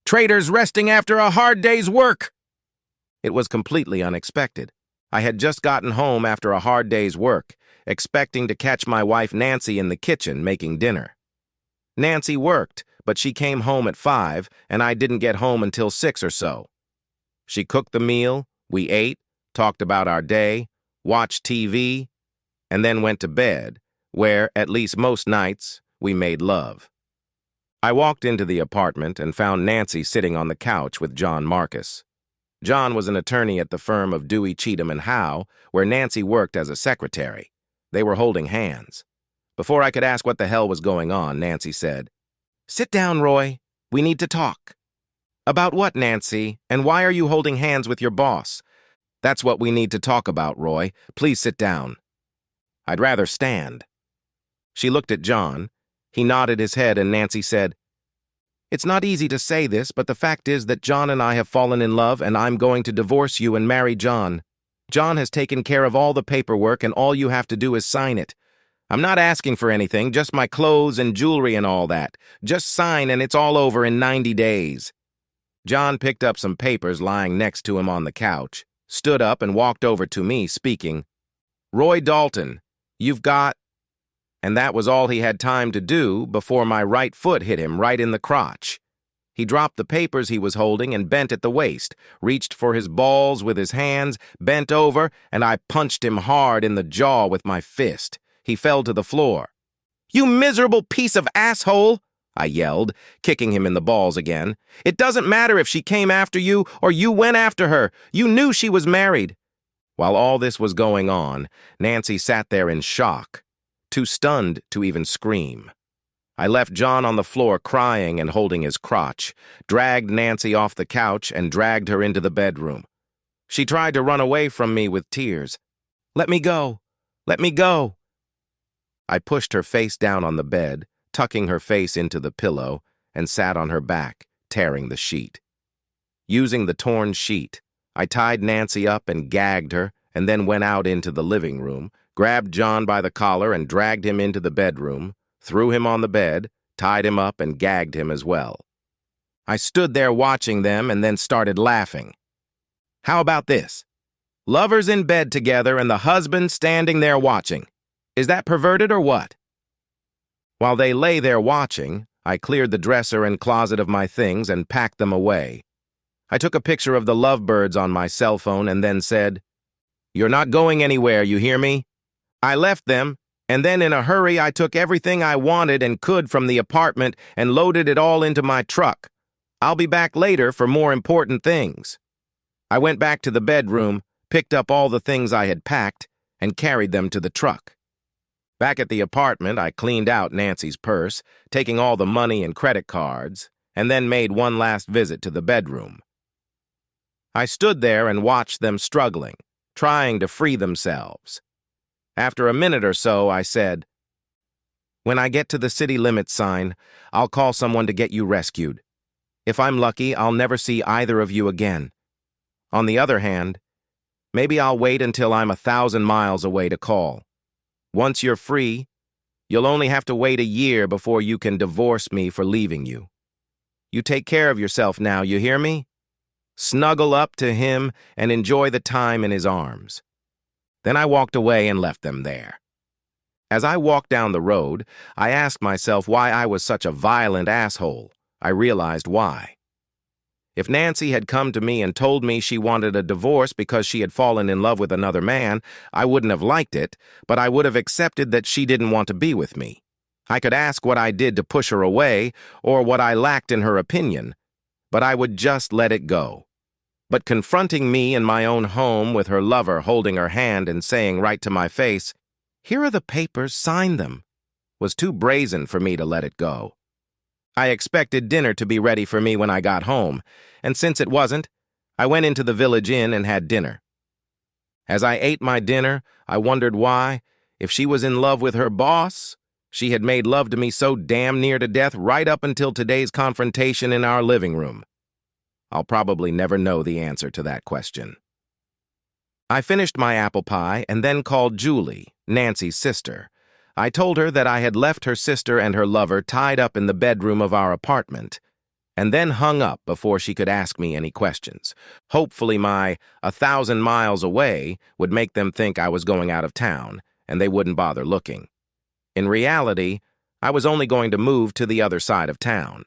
Traitors resting after a hard day's work! It was completely unexpected. I had just gotten home after a hard day's work, expecting to catch my wife Nancy in the kitchen making dinner. Nancy worked, but she came home at 5, and I didn't get home until 6 or so. She cooked the meal, we ate, talked about our day, watched TV, and then went to bed, where, at least most nights, we made love. I walked into the apartment and found Nancy sitting on the couch with John Marcus. John was an attorney at the firm of Dewey, Cheatham and Howe, where Nancy worked as a secretary. They were holding hands. Before I could ask what the hell was going on, Nancy said, "Sit down, Roy. We need to talk." "About what, Nancy? And why are you holding hands with your boss?" "That's what we need to talk about, Roy. Please sit down." "I'd rather stand." She looked at John. He nodded his head and Nancy said, "It's not easy to say this, but the fact is that John and I have fallen in love and I'm going to divorce you and marry John. John has taken care of all the paperwork and all you have to do is sign it. I'm not asking for anything, just my clothes and jewelry and all that. Just sign and it's all over in 90 days. John picked up some papers lying next to him on the couch, stood up and walked over to me, speaking. "Roy Dalton, you've got..." And that was all he had time to do before my right foot hit him right in the crotch. He dropped the papers he was holding and bent at the waist, reached for his balls with his hands, bent over, and I punched him hard in the jaw with my fist. He fell to the floor. "You miserable piece of asshole!" I yelled, kicking him in the balls again. "It doesn't matter if she came after you or you went after her. You knew she was married." While all this was going on, Nancy sat there in shock, too stunned to even scream. I left John on the floor crying and holding his crotch, dragged Nancy off the couch and dragged her into the bedroom. She tried to run away from me with tears. "Let me go! Let me go!" I pushed her face down on the bed, tucking her face into the pillow, and sat on her back, tearing the sheet. Using the torn sheet, I tied Nancy up and gagged her, and then went out into the living room, grabbed John by the collar and dragged him into the bedroom, threw him on the bed, tied him up and gagged him as well. I stood there watching them and then started laughing. How about this? Lovers in bed together and the husband standing there watching. Is that perverted or what? While they lay there watching, I cleared the dresser and closet of my things and packed them away. I took a picture of the lovebirds on my cell phone and then said, "You're not going anywhere, you hear me?" I left them, and then in a hurry I took everything I wanted and could from the apartment and loaded it all into my truck. I'll be back later for more important things. I went back to the bedroom, picked up all the things I had packed, and carried them to the truck. Back at the apartment, I cleaned out Nancy's purse, taking all the money and credit cards, and then made one last visit to the bedroom. I stood there and watched them struggling, trying to free themselves. After a minute or so, I said, "When I get to the city limits sign, I'll call someone to get you rescued. If I'm lucky, I'll never see either of you again. On the other hand, maybe I'll wait until I'm 1,000 miles away to call. Once you're free, you'll only have to wait a year before you can divorce me for leaving you. You take care of yourself now, you hear me? Snuggle up to him and enjoy the time in his arms." Then I walked away and left them there. As I walked down the road, I asked myself why I was such a violent asshole. I realized why. If Nancy had come to me and told me she wanted a divorce because she had fallen in love with another man, I wouldn't have liked it, but I would have accepted that she didn't want to be with me. I could ask what I did to push her away or what I lacked in her opinion, but I would just let it go. But confronting me in my own home with her lover holding her hand and saying right to my face, "Here are the papers, sign them," was too brazen for me to let it go. I expected dinner to be ready for me when I got home, and since it wasn't, I went into the village inn and had dinner. As I ate my dinner, I wondered why, if she was in love with her boss, she had made love to me so damn near to death right up until today's confrontation in our living room. I'll probably never know the answer to that question. I finished my apple pie and then called Julie, Nancy's sister. I told her that I had left her sister and her lover tied up in the bedroom of our apartment, and then hung up before she could ask me any questions. Hopefully my 1,000 miles away would make them think I was going out of town, and they wouldn't bother looking. In reality, I was only going to move to the other side of town.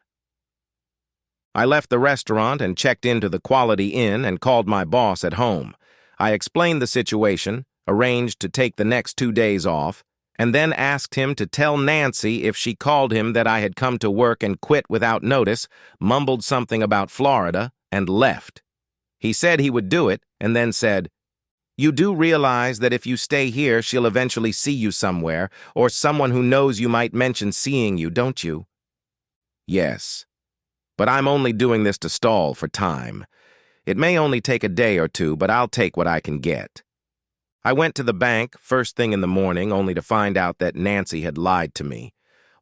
I left the restaurant and checked into the Quality Inn and called my boss at home. I explained the situation, arranged to take the next 2 days off, and then asked him to tell Nancy if she called him that I had come to work and quit without notice, mumbled something about Florida, and left. He said he would do it, and then said, "You do realize that if you stay here, she'll eventually see you somewhere, or someone who knows you might mention seeing you, don't you?" "Yes. But I'm only doing this to stall for time. It may only take a day or two, but I'll take what I can get." I went to the bank first thing in the morning only to find out that Nancy had lied to me.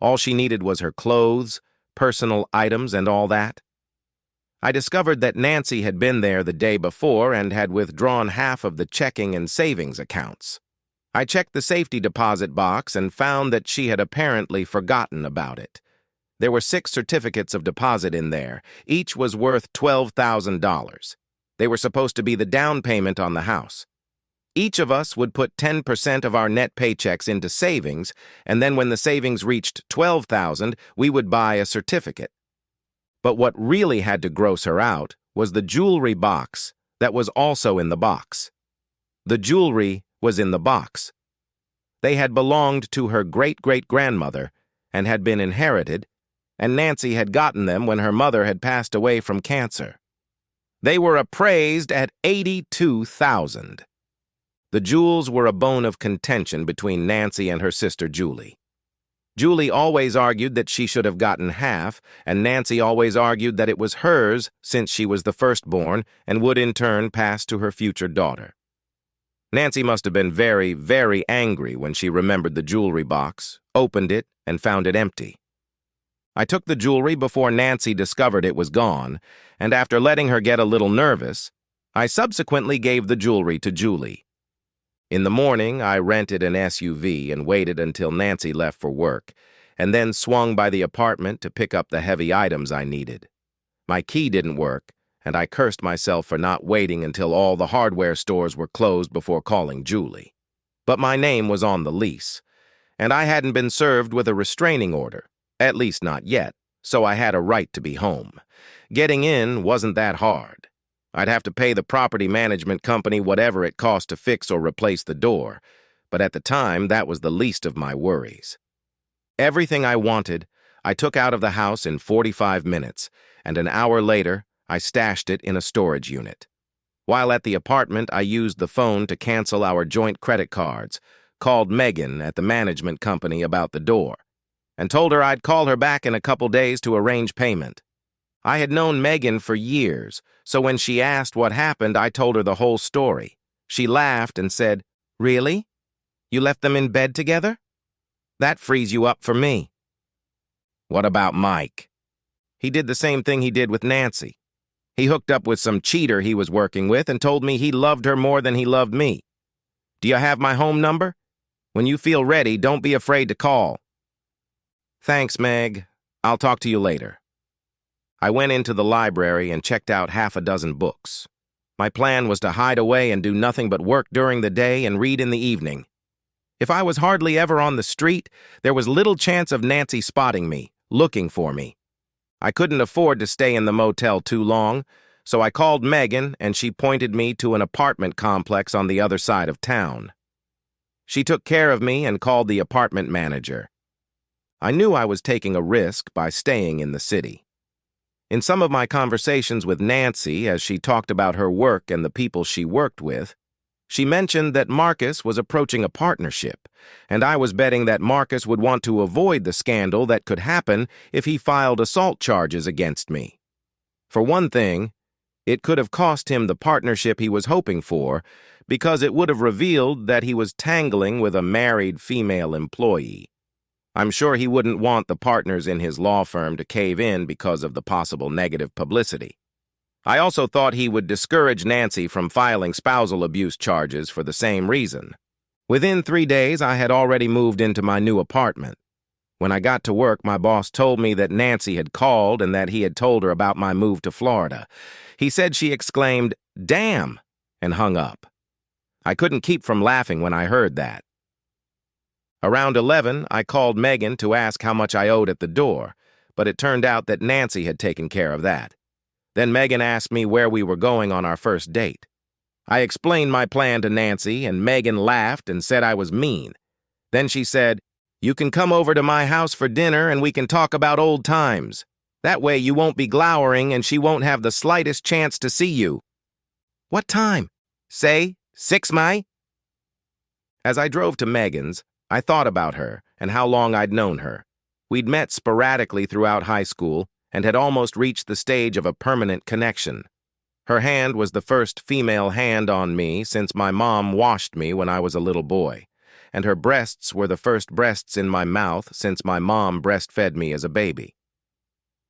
All she needed was her clothes, personal items, and all that. I discovered that Nancy had been there the day before and had withdrawn half of the checking and savings accounts. I checked the safety deposit box and found that she had apparently forgotten about it. There were 6 certificates of deposit in there. Each was worth $12,000. They were supposed to be the down payment on the house. Each of us would put 10% of our net paychecks into savings, and then when the savings reached $12,000, we would buy a certificate. But what really had to gross her out was the jewelry box that was also in the box. The jewelry was in the box. They had belonged to her great-great-grandmother and had been inherited, and Nancy had gotten them when her mother had passed away from cancer. They were appraised at $82,000. The jewels were a bone of contention between Nancy and her sister Julie. Julie always argued that she should have gotten half, and Nancy always argued that it was hers since she was the firstborn and would in turn pass to her future daughter. Nancy must have been very, very angry when she remembered the jewelry box, opened it, and found it empty. I took the jewelry before Nancy discovered it was gone, and after letting her get a little nervous, I subsequently gave the jewelry to Julie. In the morning, I rented an SUV and waited until Nancy left for work, and then swung by the apartment to pick up the heavy items I needed. My key didn't work, and I cursed myself for not waiting until all the hardware stores were closed before calling Julie. But my name was on the lease, and I hadn't been served with a restraining order, at least not yet, so I had a right to be home. Getting in wasn't that hard. I'd have to pay the property management company whatever it cost to fix or replace the door, but at the time, that was the least of my worries. Everything I wanted, I took out of the house in 45 minutes, and an hour later, I stashed it in a storage unit. While at the apartment, I used the phone to cancel our joint credit cards, called Megan at the management company about the door, and told her I'd call her back in a couple days to arrange payment. I had known Megan for years, so when she asked what happened, I told her the whole story. She laughed and said, "Really? You left them in bed together? That frees you up for me." What about Mike? He did the same thing he did with Nancy. He hooked up with some cheater he was working with and told me he loved her more than he loved me. Do you have my home number? When you feel ready, don't be afraid to call. Thanks, Meg. I'll talk to you later. I went into the library and checked out half a dozen books. My plan was to hide away and do nothing but work during the day and read in the evening. If I was hardly ever on the street, there was little chance of Nancy spotting me, looking for me. I couldn't afford to stay in the motel too long, so I called Megan and she pointed me to an apartment complex on the other side of town. She took care of me and called the apartment manager. I knew I was taking a risk by staying in the city. In some of my conversations with Nancy, as she talked about her work and the people she worked with, she mentioned that Marcus was approaching a partnership, and I was betting that Marcus would want to avoid the scandal that could happen if he filed assault charges against me. For one thing, it could have cost him the partnership he was hoping for, because it would have revealed that he was tangling with a married female employee. I'm sure he wouldn't want the partners in his law firm to cave in because of the possible negative publicity. I also thought he would discourage Nancy from filing spousal abuse charges for the same reason. Within 3 days, I had already moved into my new apartment. When I got to work, my boss told me that Nancy had called and that he had told her about my move to Florida. He said she exclaimed, "Damn," and hung up. I couldn't keep from laughing when I heard that. Around 11, I called Megan to ask how much I owed at the door, but it turned out that Nancy had taken care of that. Then Megan asked me where we were going on our first date. I explained my plan to Nancy, and Megan laughed and said I was mean. Then she said, "You can come over to my house for dinner and we can talk about old times. That way you won't be glowering and she won't have the slightest chance to see you." "What time?" "Say, 6 Mai?" As I drove to Megan's, I thought about her and how long I'd known her. We'd met sporadically throughout high school and had almost reached the stage of a permanent connection. Her hand was the first female hand on me since my mom washed me when I was a little boy, and her breasts were the first breasts in my mouth since my mom breastfed me as a baby.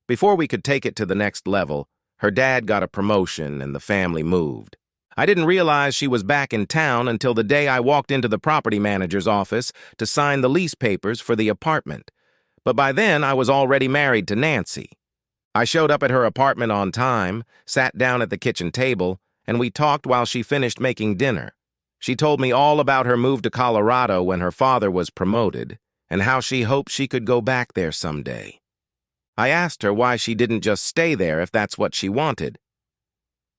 Before we could take it to the next level, her dad got a promotion and the family moved. I didn't realize she was back in town until the day I walked into the property manager's office to sign the lease papers for the apartment. But by then, I was already married to Nancy. I showed up at her apartment on time, sat down at the kitchen table, and we talked while she finished making dinner. She told me all about her move to Colorado when her father was promoted, and how she hoped she could go back there someday. I asked her why she didn't just stay there if that's what she wanted.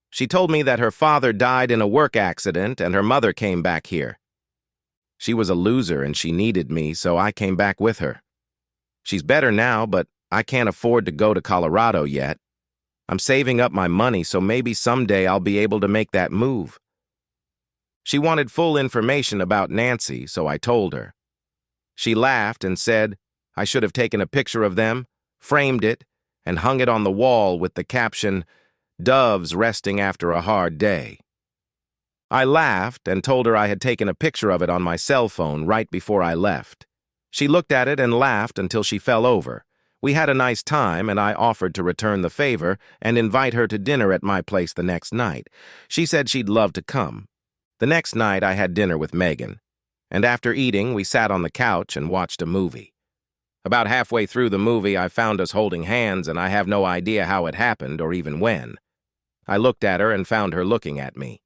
She told me that her father died in a work accident and her mother came back here. She was a loser and she needed me, so I came back with her. She's better now, but I can't afford to go to Colorado yet. I'm saving up my money, so maybe someday I'll be able to make that move. She wanted full information about Nancy, so I told her. She laughed and said I should have taken a picture of them, framed it, and hung it on the wall with the caption, "Doves resting after a hard day." I laughed and told her I had taken a picture of it on my cell phone right before I left. She looked at it and laughed until she fell over. We had a nice time, and I offered to return the favor and invite her to dinner at my place the next night. She said she'd love to come. The next night, I had dinner with Megan, and after eating, we sat on the couch and watched a movie. About halfway through the movie, I found us holding hands, and I have no idea how it happened or even when. I looked at her and found her looking at me.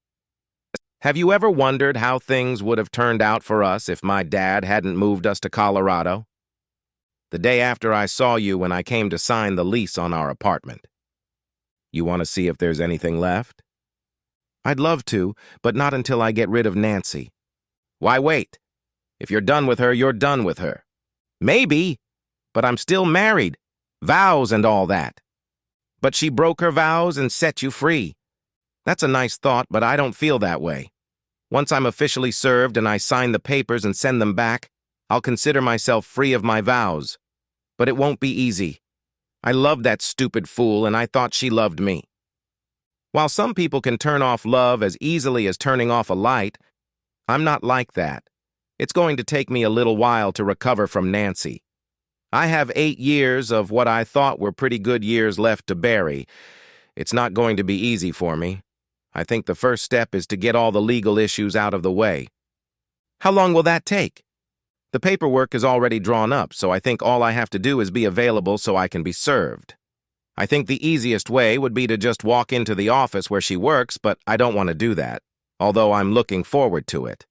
Have you ever wondered how things would have turned out for us if my dad hadn't moved us to Colorado? The day after I saw you when I came to sign the lease on our apartment. You want to see if there's anything left? I'd love to, but not until I get rid of Nancy. Why wait? If you're done with her, you're done with her. Maybe, but I'm still married. Vows and all that. But she broke her vows and set you free. That's a nice thought, but I don't feel that way. Once I'm officially served and I sign the papers and send them back, I'll consider myself free of my vows. But it won't be easy. I loved that stupid fool, and I thought she loved me. While some people can turn off love as easily as turning off a light, I'm not like that. It's going to take me a little while to recover from Nancy. I have 8 years of what I thought were pretty good years left to bury. It's not going to be easy for me. I think the first step is to get all the legal issues out of the way. How long will that take? The paperwork is already drawn up, so I think all I have to do is be available so I can be served. I think the easiest way would be to just walk into the office where she works, but I don't want to do that, although I'm looking forward to it.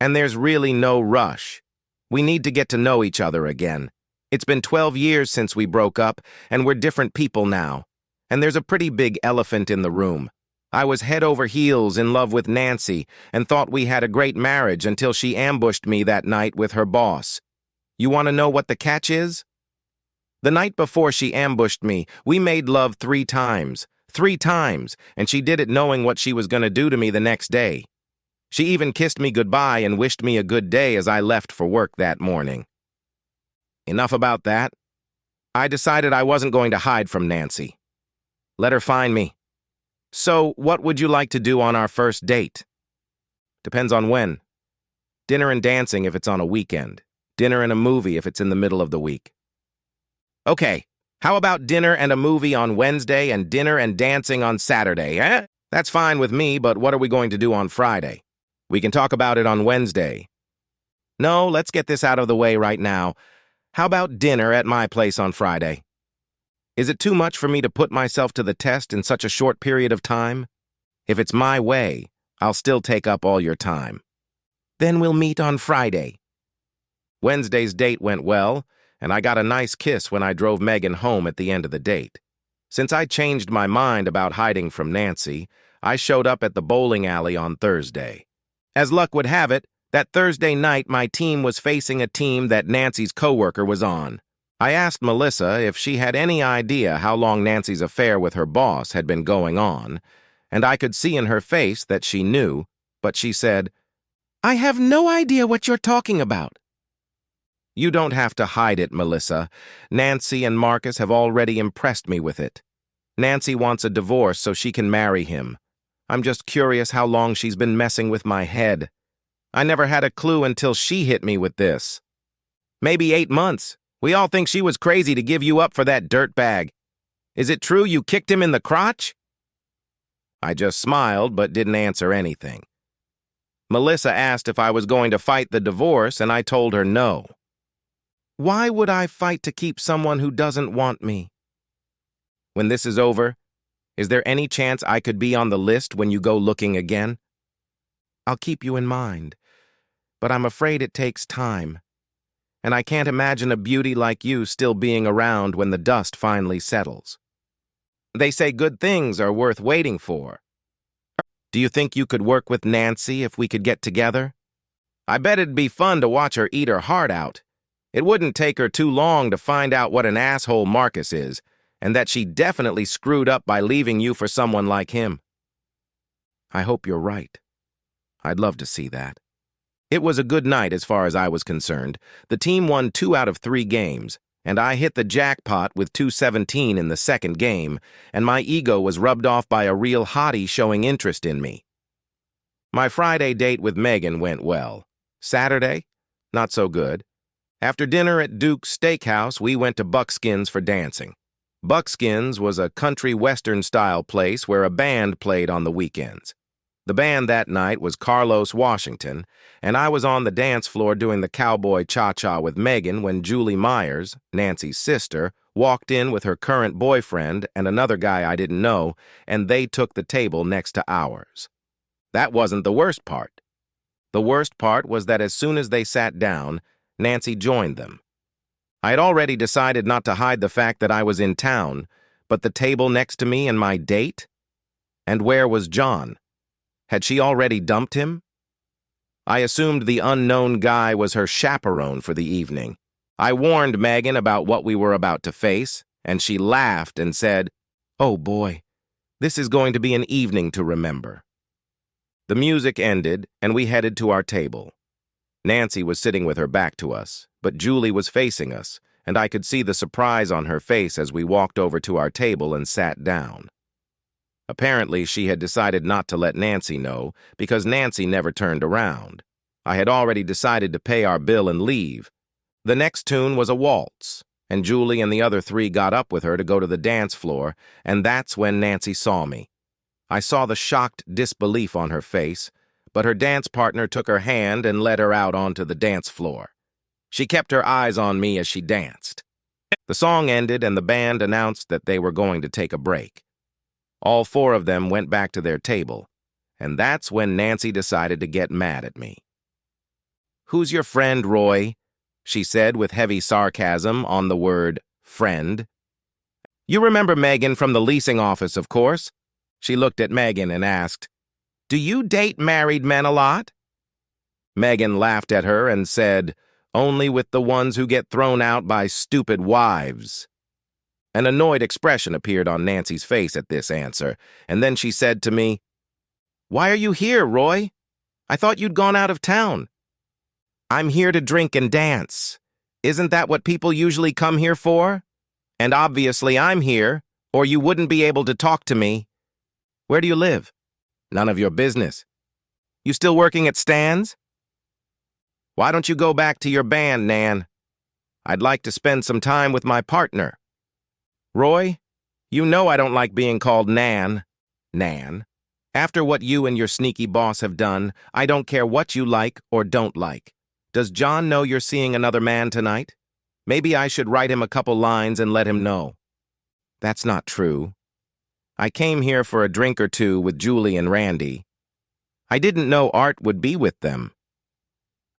And there's really no rush. We need to get to know each other again. It's been 12 years since we broke up, and we're different people now. And there's a pretty big elephant in the room. I was head over heels in love with Nancy and thought we had a great marriage until she ambushed me that night with her boss. You want to know what the catch is? The night before she ambushed me, we made love 3 times. 3 times, and she did it knowing what she was going to do to me the next day. She even kissed me goodbye and wished me a good day as I left for work that morning. Enough about that. I decided I wasn't going to hide from Nancy. Let her find me. So, what would you like to do on our first date? Depends on when. Dinner and dancing if it's on a weekend. Dinner and a movie if it's in the middle of the week. Okay, how about dinner and a movie on Wednesday and dinner and dancing on Saturday, eh? That's fine with me, but what are we going to do on Friday? We can talk about it on Wednesday. No, let's get this out of the way right now. How about dinner at my place on Friday? Is it too much for me to put myself to the test in such a short period of time? If it's my way, I'll still take up all your time. Then we'll meet on Friday. Wednesday's date went well, and I got a nice kiss when I drove Megan home at the end of the date. Since I changed my mind about hiding from Nancy, I showed up at the bowling alley on Thursday. As luck would have it, that Thursday night my team was facing a team that Nancy's coworker was on. I asked Melissa if she had any idea how long Nancy's affair with her boss had been going on, and I could see in her face that she knew, but she said, "I have no idea what you're talking about." You don't have to hide it, Melissa. Nancy and Marcus have already impressed me with it. Nancy wants a divorce so she can marry him. I'm just curious how long she's been messing with my head. I never had a clue until she hit me with this. Maybe 8 months. We all think she was crazy to give you up for that dirtbag. Is it true you kicked him in the crotch? I just smiled but didn't answer anything. Melissa asked if I was going to fight the divorce, and I told her no. Why would I fight to keep someone who doesn't want me? When this is over, is there any chance I could be on the list when you go looking again? I'll keep you in mind, but I'm afraid it takes time, and I can't imagine a beauty like you still being around when the dust finally settles. They say good things are worth waiting for. Do you think you could work with Nancy if we could get together? I bet it'd be fun to watch her eat her heart out. It wouldn't take her too long to find out what an asshole Marcus is, and that she definitely screwed up by leaving you for someone like him. I hope you're right. I'd love to see that. It was a good night as far as I was concerned. The team won 2 out of 3 games, and I hit the jackpot with 217 in the second game, and my ego was rubbed off by a real hottie showing interest in me. My Friday date with Megan went well. Saturday? Not so good. After dinner at Duke's Steakhouse, we went to Buckskin's for dancing. Buckskin's was a country western-style place where a band played on the weekends. The band that night was Carlos Washington, and I was on the dance floor doing the cowboy cha-cha with Megan when Julie Myers, Nancy's sister, walked in with her current boyfriend and another guy I didn't know, and they took the table next to ours. That wasn't the worst part. The worst part was that as soon as they sat down, Nancy joined them. I had already decided not to hide the fact that I was in town, but the table next to me and my date? And where was John? Had she already dumped him? I assumed the unknown guy was her chaperone for the evening. I warned Megan about what we were about to face, and she laughed and said, "Oh boy, this is going to be an evening to remember." The music ended, and we headed to our table. Nancy was sitting with her back to us, but Julie was facing us, and I could see the surprise on her face as we walked over to our table and sat down. Apparently, she had decided not to let Nancy know, because Nancy never turned around. I had already decided to pay our bill and leave. The next tune was a waltz, and Julie and the other 3 got up with her to go to the dance floor, and that's when Nancy saw me. I saw the shocked disbelief on her face, but her dance partner took her hand and led her out onto the dance floor. She kept her eyes on me as she danced. The song ended and the band announced that they were going to take a break. All 4 of them went back to their table, and that's when Nancy decided to get mad at me. "Who's your friend, Roy?" she said with heavy sarcasm on the word friend. "You remember Megan from the leasing office, of course?" She looked at Megan and asked, "Do you date married men a lot?" Megan laughed at her and said, "Only with the ones who get thrown out by stupid wives." An annoyed expression appeared on Nancy's face at this answer, and then she said to me, "Why are you here, Roy? I thought you'd gone out of town." "I'm here to drink and dance. Isn't that what people usually come here for? And obviously I'm here, or you wouldn't be able to talk to me. Where do you live? None of your business. You still working at Stan's? Why don't you go back to your band, Nan? I'd like to spend some time with my partner. Roy, you know I don't like being called Nan. Nan. After what you and your sneaky boss have done, I don't care what you like or don't like. Does John know you're seeing another man tonight? Maybe I should write him a couple lines and let him know. That's not true. I came here for a drink or two with Julie and Randy. I didn't know Art would be with them.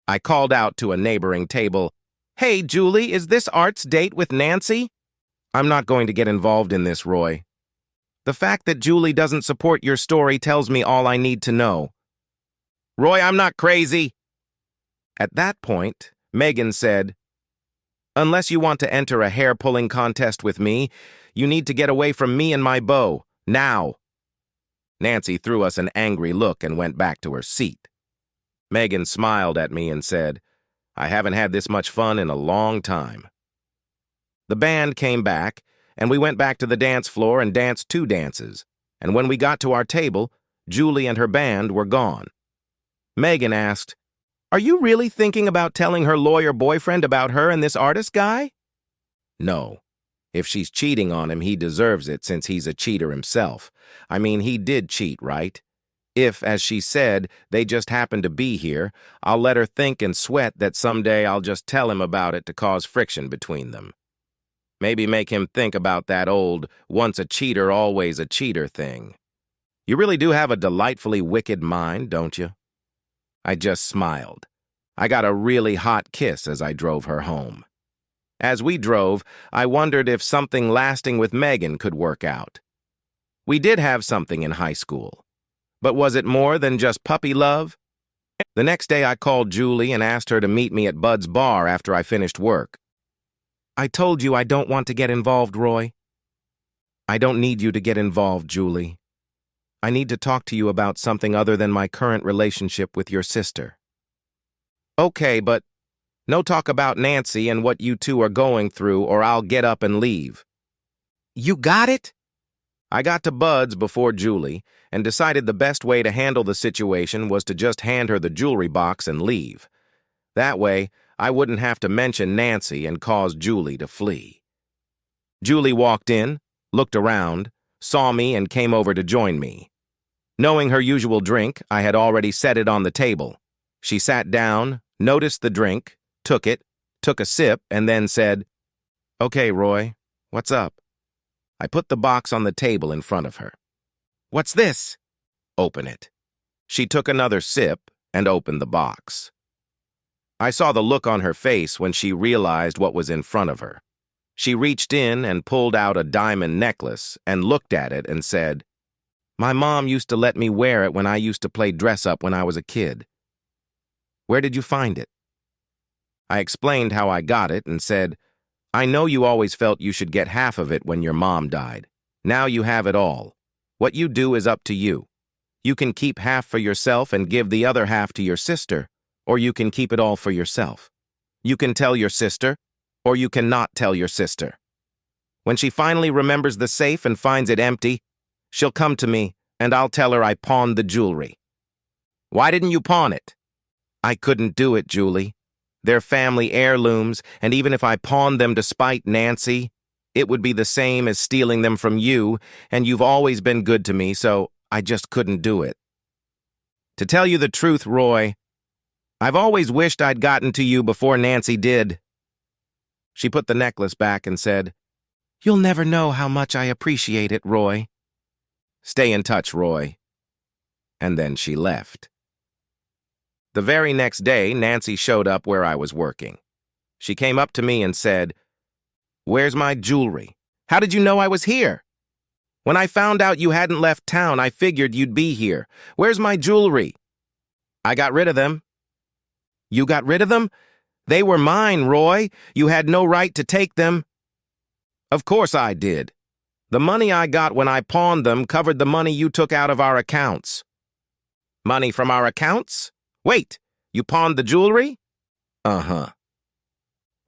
I called out to a neighboring table, "Hey, Julie, is this Art's date with Nancy?" I'm not going to get involved in this, Roy. The fact that Julie doesn't support your story tells me all I need to know. Roy, I'm not crazy. At that point, Megan said, "Unless you want to enter a hair-pulling contest with me, you need to get away from me and my beau, now." Nancy threw us an angry look and went back to her seat. Megan smiled at me and said, "I haven't had this much fun in a long time." The band came back, and we went back to the dance floor and danced 2 dances, and when we got to our table, Julie and her band were gone. Megan asked, "Are you really thinking about telling her lawyer boyfriend about her and this artist guy?" "No. If she's cheating on him, he deserves it since he's a cheater himself. I mean, he did cheat, right? If, as she said, they just happen to be here, I'll let her think and sweat that someday I'll just tell him about it to cause friction between them. Maybe make him think about that old, once a cheater, always a cheater thing. You really do have a delightfully wicked mind, don't you?" I just smiled. I got a really hot kiss as I drove her home. As we drove, I wondered if something lasting with Megan could work out. We did have something in high school. But was it more than just puppy love? The next day I called Julie and asked her to meet me at Bud's bar after I finished work. "I told you I don't want to get involved, Roy." "I don't need you to get involved, Julie. I need to talk to you about something other than my current relationship with your sister." "Okay, but no talk about Nancy and what you two are going through, or I'll get up and leave." "You got it?" I got to Bud's before Julie and decided the best way to handle the situation was to just hand her the jewelry box and leave. That way, I wouldn't have to mention Nancy and cause Julie to flee. Julie walked in, looked around, saw me, and came over to join me. Knowing her usual drink, I had already set it on the table. She sat down, noticed the drink, took it, took a sip, and then said, "Okay, Roy, what's up?" I put the box on the table in front of her. "What's this?" "Open it." She took another sip and opened the box. I saw the look on her face when she realized what was in front of her. She reached in and pulled out a diamond necklace and looked at it and said, "My mom used to let me wear it when I used to play dress-up when I was a kid." "Where did you find it?" I explained how I got it and said, "I know you always felt you should get half of it when your mom died. Now you have it all. What you do is up to you. You can keep half for yourself and give the other half to your sister, or you can keep it all for yourself. You can tell your sister, or you cannot tell your sister. When she finally remembers the safe and finds it empty, she'll come to me, and I'll tell her I pawned the jewelry." "Why didn't you pawn it?" "I couldn't do it, Julie. They're family heirlooms, and even if I pawned them to spite Nancy, it would be the same as stealing them from you, and you've always been good to me, so I just couldn't do it. To tell you the truth, Roy, I've always wished I'd gotten to you before Nancy did." She put the necklace back and said, "You'll never know how much I appreciate it, Roy." "Stay in touch, Roy." And then she left. The very next day, Nancy showed up where I was working. She came up to me and said, "Where's my jewelry? How did you know I was here? When I found out you hadn't left town, I figured you'd be here. Where's my jewelry?" "I got rid of them." "You got rid of them? They were mine, Roy. You had no right to take them." "Of course I did. The money I got when I pawned them covered the money you took out of our accounts." "Money from our accounts? Wait, you pawned the jewelry?" "Uh-huh."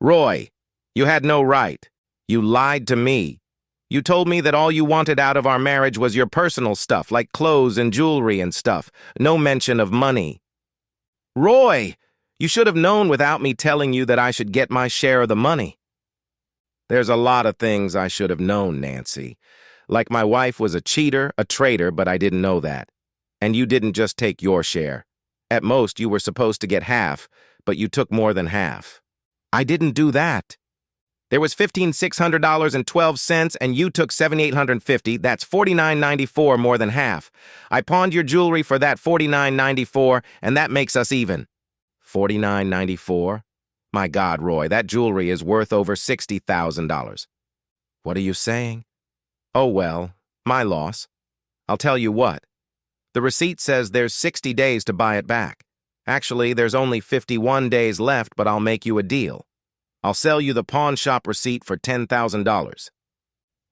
"Roy, you had no right. You lied to me. You told me that all you wanted out of our marriage was your personal stuff, like clothes and jewelry and stuff. No mention of money." "Roy, you should have known without me telling you that I should get my share of the money." "There's a lot of things I should have known, Nancy. Like my wife was a cheater, a traitor, but I didn't know that. And you didn't just take your share. At most, you were supposed to get half, but you took more than half." "I didn't do that." There was $15,600.12, and you took $7,850. That's $49.94, more than half. I pawned your jewelry for that $49.94, and that makes us even. $49.94? My God, Roy, that jewelry is worth over $60,000. What are you saying? Oh, well, my loss. I'll tell you what. The receipt says there's 60 days to buy it back. Actually, there's only 51 days left, but I'll make you a deal. I'll sell you the pawn shop receipt for $10,000.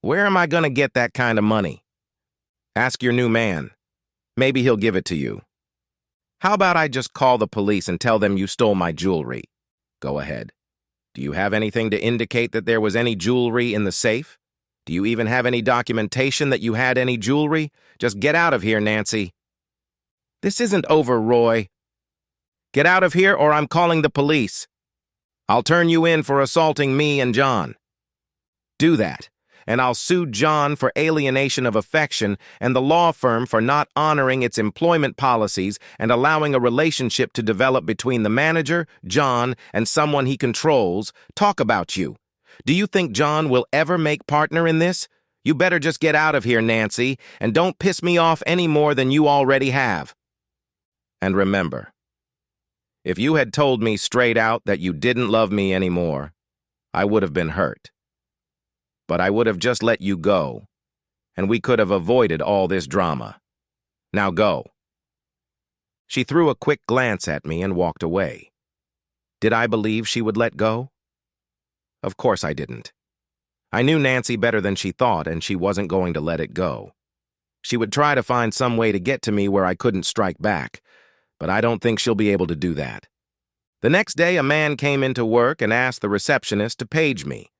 Where am I going to get that kind of money? Ask your new man. Maybe he'll give it to you. How about I just call the police and tell them you stole my jewelry? Go ahead. Do you have anything to indicate that there was any jewelry in the safe? Do you even have any documentation that you had any jewelry? Just get out of here, Nancy. This isn't over, Roy. Get out of here or I'm calling the police. I'll turn you in for assaulting me and John. Do that, and I'll sue John for alienation of affection and the law firm for not honoring its employment policies and allowing a relationship to develop between the manager, John, and someone he controls. Talk about you. Do you think John will ever make partner in this? You better just get out of here, Nancy, and don't piss me off any more than you already have. And remember, if you had told me straight out that you didn't love me anymore, I would have been hurt. But I would have just let you go, and we could have avoided all this drama. Now go. She threw a quick glance at me and walked away. Did I believe she would let go? Of course I didn't. I knew Nancy better than she thought, and she wasn't going to let it go. She would try to find some way to get to me where I couldn't strike back, but I don't think she'll be able to do that. The next day, a man came into work and asked the receptionist to page me.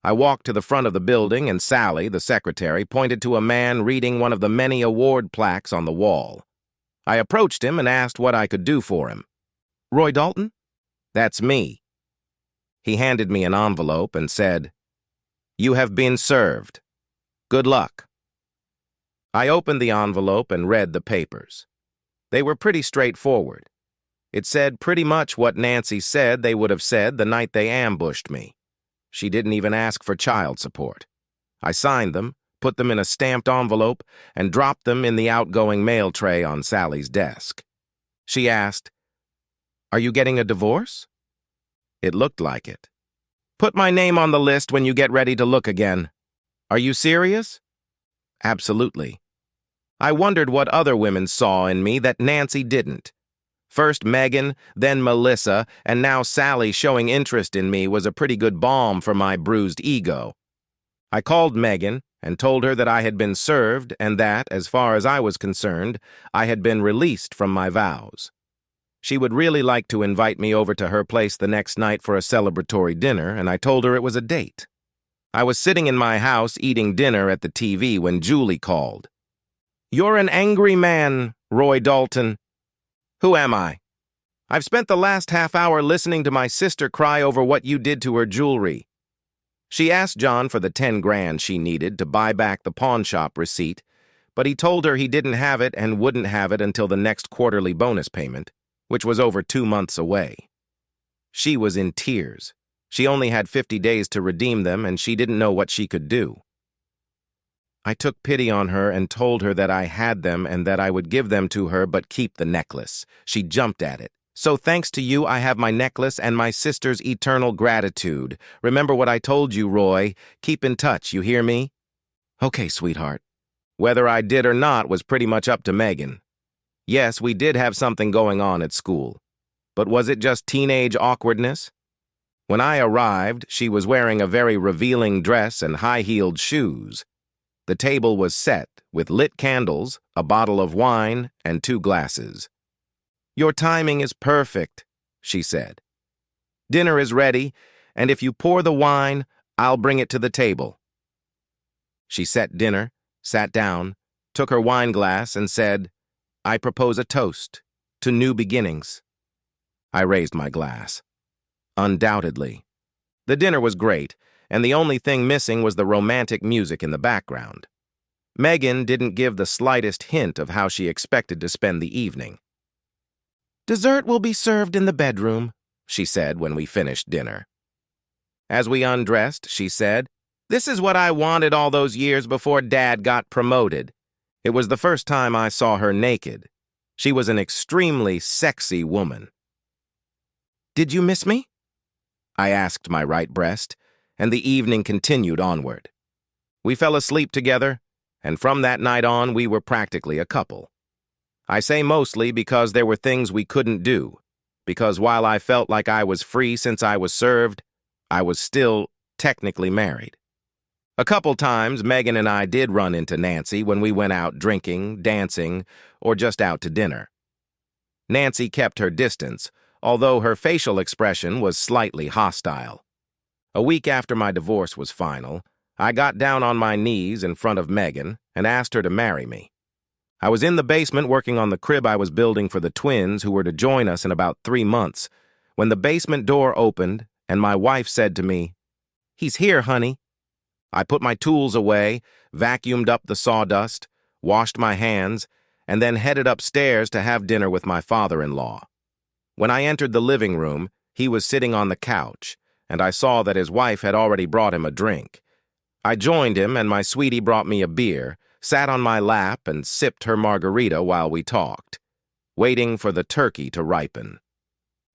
I walked to the front of the building, and Sally, the secretary, pointed to a man reading one of the many award plaques on the wall. I approached him and asked what I could do for him. Roy Dalton? That's me. He handed me an envelope and said, "You have been served. Good luck." I opened the envelope and read the papers. They were pretty straightforward. It said pretty much what Nancy said they would have said the night they ambushed me. She didn't even ask for child support. I signed them, put them in a stamped envelope, and dropped them in the outgoing mail tray on Sally's desk. She asked, "Are you getting a divorce?" It looked like it. "Put my name on the list when you get ready to look again." "Are you serious?" "Absolutely." I wondered what other women saw in me that Nancy didn't. First Megan, then Melissa, and now Sally showing interest in me was a pretty good balm for my bruised ego. I called Megan and told her that I had been served and that, as far as I was concerned, I had been released from my vows. She would really like to invite me over to her place the next night for a celebratory dinner, and I told her it was a date. I was sitting in my house eating dinner at the TV when Julie called. "You're an angry man, Roy Dalton." "Who am I?" "I've spent the last half hour listening to my sister cry over what you did to her jewelry." She asked John for the 10 grand she needed to buy back the pawn shop receipt, but he told her he didn't have it and wouldn't have it until the next quarterly bonus payment, which was over 2 months away. She was in tears. She only had 50 days to redeem them, and she didn't know what she could do. I took pity on her and told her that I had them and that I would give them to her but keep the necklace. She jumped at it. "So thanks to you, I have my necklace and my sister's eternal gratitude. Remember what I told you, Roy. Keep in touch, you hear me?" "Okay, sweetheart." Whether I did or not was pretty much up to Megan. Yes, we did have something going on at school. But was it just teenage awkwardness? When I arrived, she was wearing a very revealing dress and high-heeled shoes. The table was set, with lit candles, a bottle of wine, and 2 glasses. "Your timing is perfect," she said. "Dinner is ready, and if you pour the wine, I'll bring it to the table." She set dinner, sat down, took her wine glass, and said, "I propose a toast to new beginnings." I raised my glass. Undoubtedly. The dinner was great, and the only thing missing was the romantic music in the background. Megan didn't give the slightest hint of how she expected to spend the evening. "Dessert will be served in the bedroom," she said when we finished dinner. As we undressed, she said, "This is what I wanted all those years before Dad got promoted." It was the first time I saw her naked. She was an extremely sexy woman. "Did you miss me?" I asked my right breast, and the evening continued onward. We fell asleep together, and from that night on we were practically a couple. I say mostly because there were things we couldn't do, because while I felt like I was free since I was served, I was still technically married. A couple times, Megan and I did run into Nancy when we went out drinking, dancing, or just out to dinner. Nancy kept her distance, although her facial expression was slightly hostile. A week after my divorce was final, I got down on my knees in front of Megan and asked her to marry me. I was in the basement working on the crib I was building for the twins who were to join us in about 3 months, when the basement door opened and my wife said to me, "He's here, honey." I put my tools away, vacuumed up the sawdust, washed my hands, and then headed upstairs to have dinner with my father-in-law. When I entered the living room, he was sitting on the couch, and I saw that his wife had already brought him a drink. I joined him, and my sweetie brought me a beer, sat on my lap, and sipped her margarita while we talked, waiting for the turkey to ripen.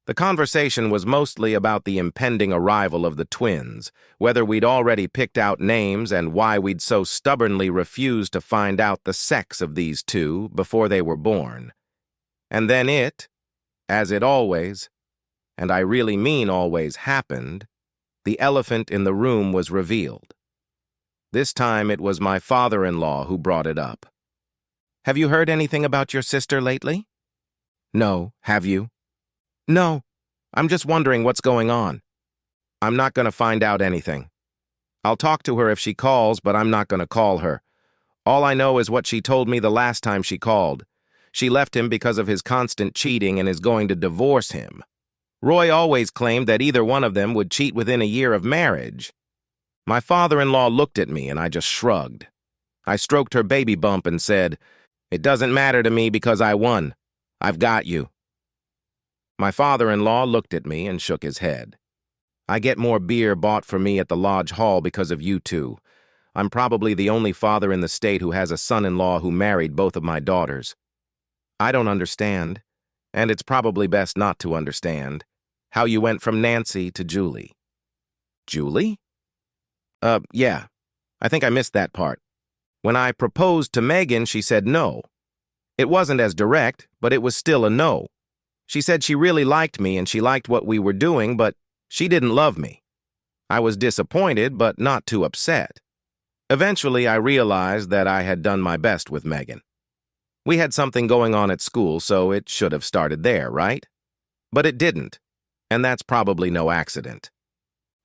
The conversation was mostly about the impending arrival of the twins, whether we'd already picked out names and why we'd so stubbornly refused to find out the sex of these two before they were born. And then as it always, and I really mean always, happened, the elephant in the room was revealed. This time it was my father-in-law who brought it up. "Have you heard anything about your sister lately?" "No, have you?" "No, I'm just wondering what's going on." "I'm not going to find out anything. I'll talk to her if she calls, but I'm not going to call her. All I know is what she told me the last time she called. She left him because of his constant cheating and is going to divorce him. Roy always claimed that either one of them would cheat within a year of marriage." My father-in-law looked at me and I just shrugged. I stroked her baby bump and said, "It doesn't matter to me because I won. I've got you." My father-in-law looked at me and shook his head. "I get more beer bought for me at the lodge hall because of you two. I'm probably the only father in the state who has a son-in-law who married both of my daughters. I don't understand, and it's probably best not to understand, how you went from Nancy to Julie." "Julie?" Yeah. I think I missed that part. When I proposed to Megan, she said no. It wasn't as direct, but it was still a no. She said she really liked me and she liked what we were doing, but she didn't love me. I was disappointed, but not too upset. Eventually, I realized that I had done my best with Megan. We had something going on at school, so it should have started there, right? But it didn't, and that's probably no accident.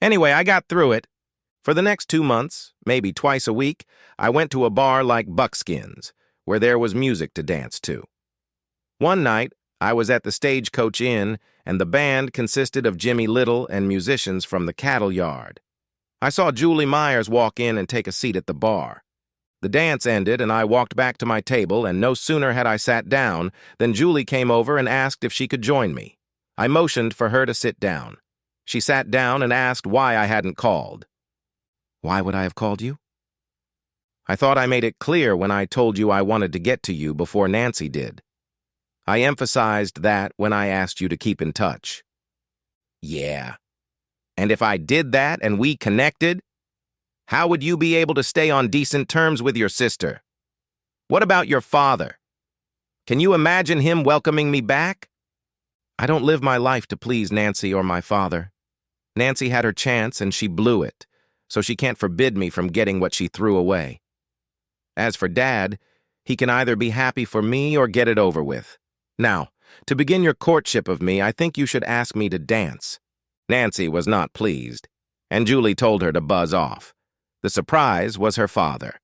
Anyway, I got through it. For the next 2 months, maybe twice a week, I went to a bar like Buckskin's, where there was music to dance to. One night, I was at the Stagecoach Inn, and the band consisted of Jimmy Little and musicians from the cattle yard. I saw Julie Myers walk in and take a seat at the bar. The dance ended, and I walked back to my table, and no sooner had I sat down than Julie came over and asked if she could join me. I motioned for her to sit down. She sat down and asked why I hadn't called. "Why would I have called you?" "I thought I made it clear when I told you I wanted to get to you before Nancy did. I emphasized that when I asked you to keep in touch." "Yeah. And if I did that and we connected, how would you be able to stay on decent terms with your sister? What about your father? Can you imagine him welcoming me back?" "I don't live my life to please Nancy or my father. Nancy had her chance and she blew it, so she can't forbid me from getting what she threw away. As for Dad, he can either be happy for me or get it over with. Now, to begin your courtship of me, I think you should ask me to dance." Nancy was not pleased, and Julie told her to buzz off. The surprise was her father.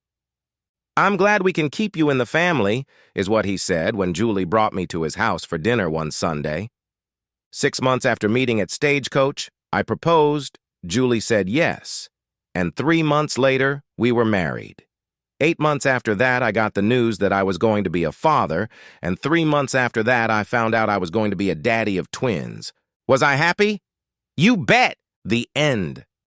"I'm glad we can keep you in the family," is what he said when Julie brought me to his house for dinner one Sunday. 6 months after meeting at Stagecoach, I proposed, Julie said yes, and 3 months later, we were married. 8 months after that, I got the news that I was going to be a father, and 3 months after that, I found out I was going to be a daddy of twins. Was I happy? You bet! The end.